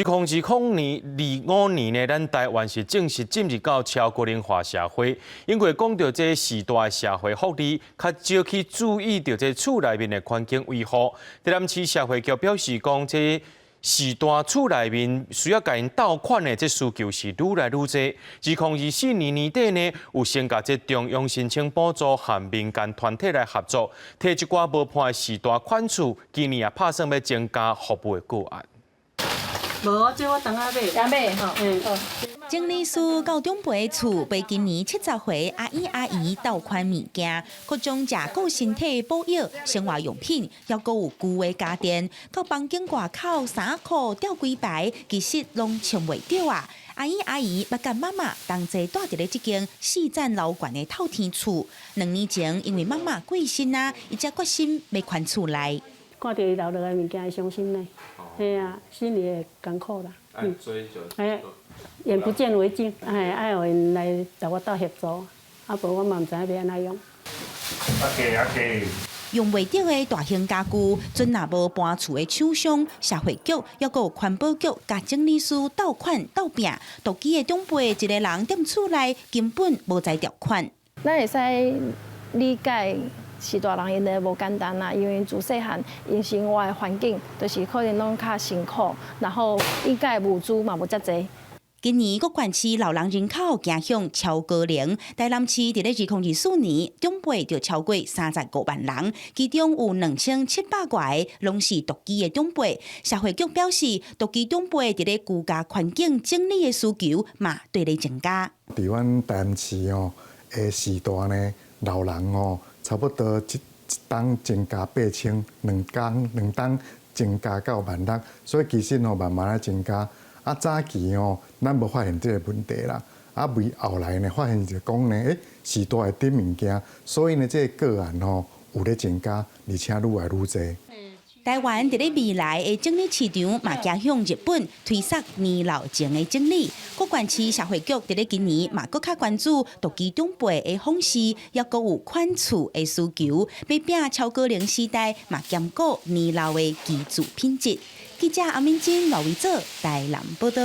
2025年呢，咱台湾是正式进入到超高龄化社会，因为讲到这时代社会福利，较少去注意到这厝内面的环境维护。台南市社会局表示讲，这时代厝内面需要甲因贷款的这需求是愈来愈多。2024年年底呢，有先甲这中央申请补助和民间团体来合作，提一寡无判的时代款厝，今年也打算要增加服务的个案。 无，这我等下买吼。整理师到长辈厝，为今年70岁阿姨倒款物件，各种食顾身体保养、生活用品，还阁有旧的家电，到房间外口衫裤吊柜牌，其实拢穿袂着啊！阿姨捌甲妈妈同齐住伫咧这间4层楼高的透天厝。2年前，因为妈妈过身啊，伊才决心要搬厝来。 看到伊留落来物件会伤心呢，嘿啊，心里会艰苦啦。哎，眼不见为净，哎，爱有人来甲我斗协助，啊，无我嘛唔知要安怎用。用袂着的大型家具，准若无搬厝的厂商、社会局，还阁有环保局、甲整理师斗款斗拼，独居的长辈一个人踮厝内根本无在条款。咱会使理解。 是大人因的无简单啦，因为自细汉因生活的环境，就是可能拢较辛苦，然后应该物资嘛无遮济。今年各县市老人人口走向超高龄，台南市伫咧2024年，长辈就超过35万人，其中有2700多个拢是独居的长辈。社会局表示，独居长辈伫咧居家环境整理的需求嘛对咧增加。伫阮台南市哦，的时代呢，老人哦。 差不多一档增加8000，两档增加到16000，所以其实哦慢慢来增加。啊，早期哦，咱无发现这个问题啦。啊，为后来呢，发现就讲呢，时代会点物件，所以呢，这个案哦有咧增加，而且愈来愈多。 台湾伫咧未来的整理市场嘛，走向日本推广年老前的整理。各县市社会局伫咧今年嘛，搁较关注独居长辈的访视，也搁有款厝的需求，要拼超高龄时代嘛，兼顾年老的居住品质。记者阿敏珍、罗维佐台南报道。